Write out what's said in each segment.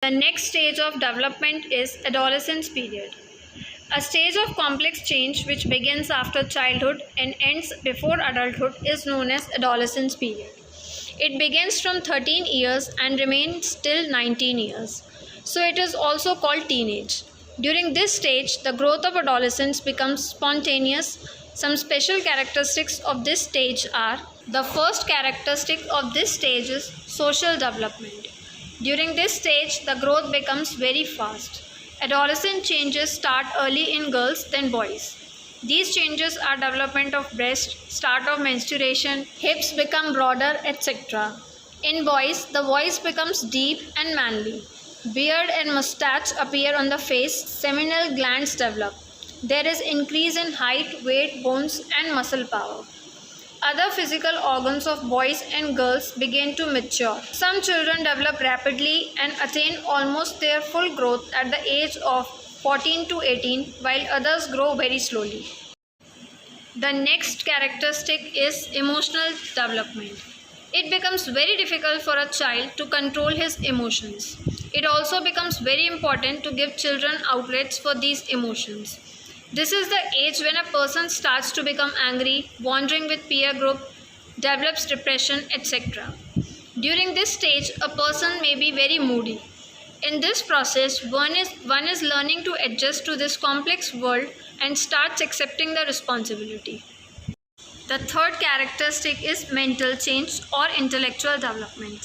The next stage of development is adolescence period. A stage of complex change which begins after childhood and ends before adulthood is known as adolescence period. It begins from 13 years and remains till 19 years. So it is also called teenage. During this stage, the growth of adolescence becomes spontaneous. Some special characteristics of this stage are: the first characteristic of this stage is social development. During this stage, the growth becomes very fast. Adolescent changes start early in girls than boys. These changes are development of breast, start of menstruation, hips become broader, etc. In boys, the voice becomes deep and manly. Beard and mustache appear on the face, seminal glands develop. There is increase in height, weight, bones, and muscle power. Other physical organs of boys and girls begin to mature. Some children develop rapidly and attain almost their full growth at the age of 14 to 18, while others grow very slowly. The next characteristic is emotional development. It becomes very difficult for a child to control his emotions. It also becomes very important to give children outlets for these emotions. This is the age when a person starts to become angry, wandering with peer group, develops depression, etc. During this stage, a person may be very moody. In this process, one is learning to adjust to this complex world and starts accepting the responsibility. The third characteristic is mental change or intellectual development.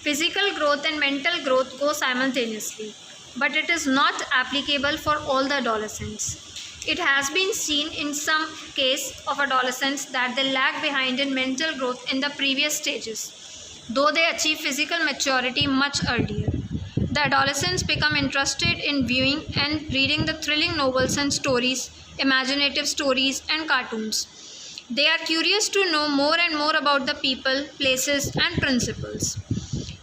Physical growth and mental growth go simultaneously, but it is not applicable for all the adolescents. It has been seen in some case of adolescents that they lag behind in mental growth in the previous stages, though they achieve physical maturity much earlier. The adolescents become interested in viewing and reading the thrilling novels and stories, imaginative stories, and cartoons. They are curious to know more and more about the people, places, and principles.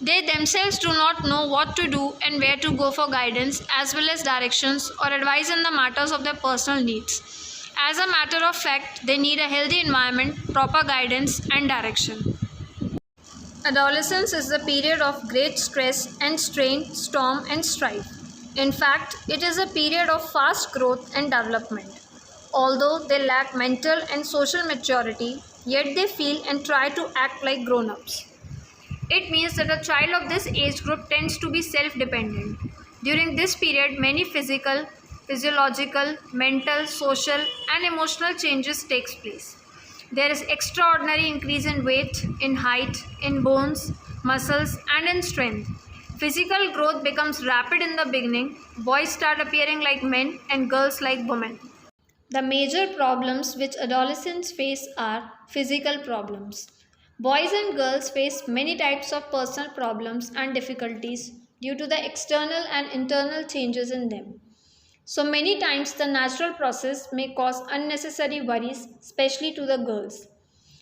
They themselves do not know what to do and where to go for guidance as well as directions or advice in the matters of their personal needs. As a matter of fact, they need a healthy environment, proper guidance, and direction. Adolescence is the period of great stress and strain, storm, and strife. In fact, it is a period of fast growth and development. Although they lack mental and social maturity, yet they feel and try to act like grown-ups. It means that a child of this age group tends to be self-dependent. During this period, many physical, physiological, mental, social, and emotional changes takes place. There is extraordinary increase in weight, in height, in bones, muscles, and in strength. Physical growth becomes rapid in the beginning. Boys start appearing like men and girls like women. The major problems which adolescents face are physical problems. Boys and girls face many types of personal problems and difficulties due to the external and internal changes in them. So many times the natural process may cause unnecessary worries, especially to the girls.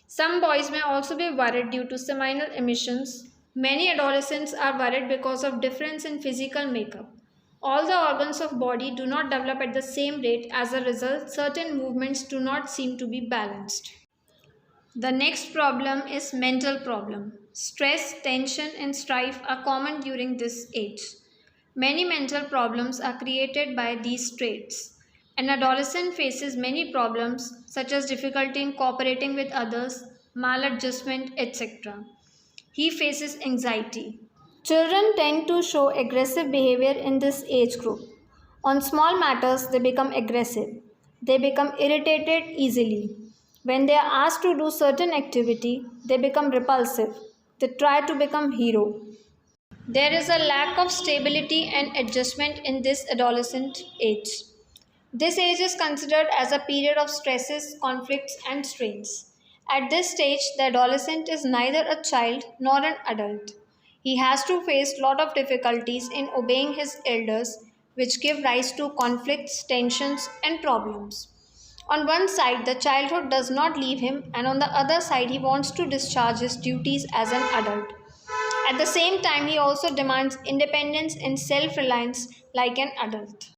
Some boys may also be worried due to seminal emissions. Many adolescents are worried because of difference in physical makeup. All the organs of body do not develop at the same rate. As a result, certain movements do not seem to be balanced. The next problem is mental problem. Stress, tension, and strife are common during this age. Many mental problems are created by these traits. An adolescent faces many problems such as difficulty in cooperating with others, maladjustment, etc. He faces anxiety. Children tend to show aggressive behavior in this age group. On small matters, they become aggressive. They become irritated easily. When they are asked to do certain activity, they become repulsive. They try to become hero. There is a lack of stability and adjustment in this adolescent age. This age is considered as a period of stresses, conflicts, and strains. At this stage, the adolescent is neither a child nor an adult. He has to face a lot of difficulties in obeying his elders, which give rise to conflicts, tensions, and problems. On one side, the childhood does not leave him, and on the other side, he wants to discharge his duties as an adult. At the same time, he also demands independence and self-reliance like an adult.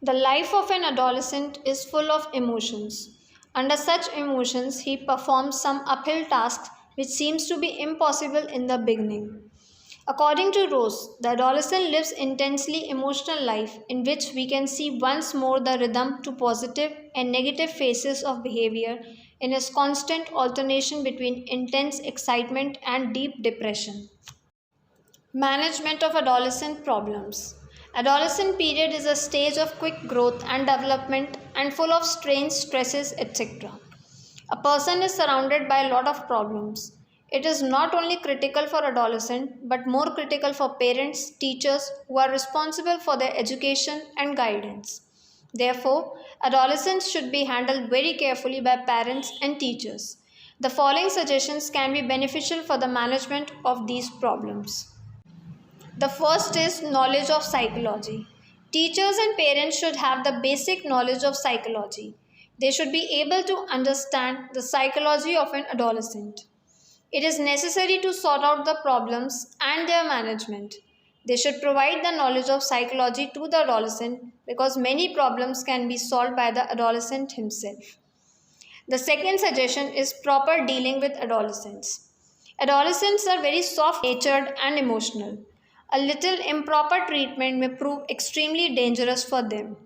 The life of an adolescent is full of emotions. Under such emotions, he performs some uphill tasks which seems to be impossible in the beginning. According to Rose, the adolescent lives intensely emotional life in which we can see once more the rhythm to positive and negative phases of behavior in its constant alternation between intense excitement and deep depression. Management of adolescent problems. Adolescent period is a stage of quick growth and development and full of strains, stresses, etc. A person is surrounded by a lot of problems. It is not only critical for adolescent but more critical for parents, teachers who are responsible for their education and guidance. Therefore, adolescents should be handled very carefully by parents and teachers. The following suggestions can be beneficial for the management of these problems. The first is knowledge of psychology. Teachers and parents should have the basic knowledge of psychology. They should be able to understand the psychology of an adolescent. It is necessary to sort out the problems and their management. They should provide the knowledge of psychology to the adolescent because many problems can be solved by the adolescent himself. The second suggestion is proper dealing with adolescents. Adolescents are very soft natured and emotional. A little improper treatment may prove extremely dangerous for them.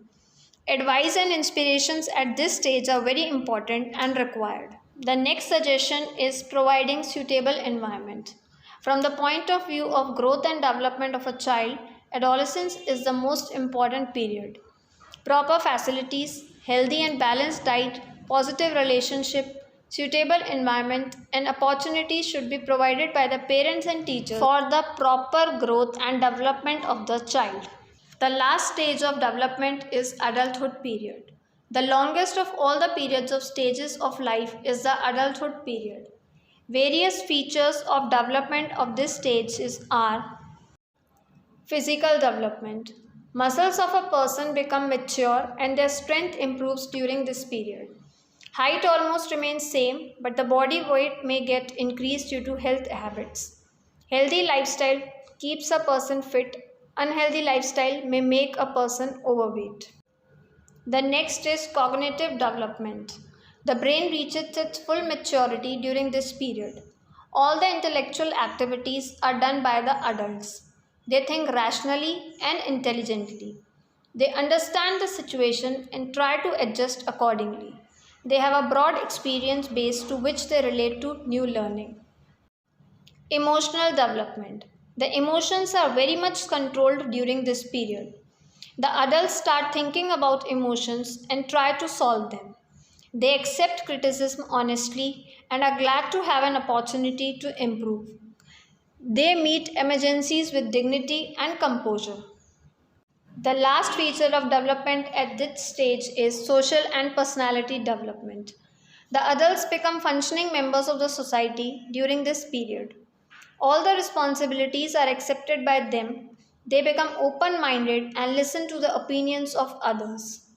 Advice and inspirations at this stage are very important and required. The next suggestion is providing suitable environment. From the point of view of growth and development of a child, adolescence is the most important period. Proper facilities, healthy and balanced diet, positive relationship, suitable environment and opportunities should be provided by the parents and teachers for the proper growth and development of the child. The last stage of development is adulthood period. The longest of all the periods of stages of life is the adulthood period. Various features of development of this stage are physical development. Muscles of a person become mature and their strength improves during this period. Height almost remains same, but the body weight may get increased due to health habits. Healthy lifestyle keeps a person fit. Unhealthy lifestyle may make a person overweight. The next is cognitive development. The brain reaches its full maturity during this period. All the intellectual activities are done by the adults. They think rationally and intelligently. They understand the situation and try to adjust accordingly. They have a broad experience base to which they relate to new learning. Emotional development. The emotions are very much controlled during this period. The adults start thinking about emotions and try to solve them. They accept criticism honestly and are glad to have an opportunity to improve. They meet emergencies with dignity and composure. The last feature of development at this stage is social and personality development. The adults become functioning members of the society during this period. All the responsibilities are accepted by them. They become open minded and listen to the opinions of others.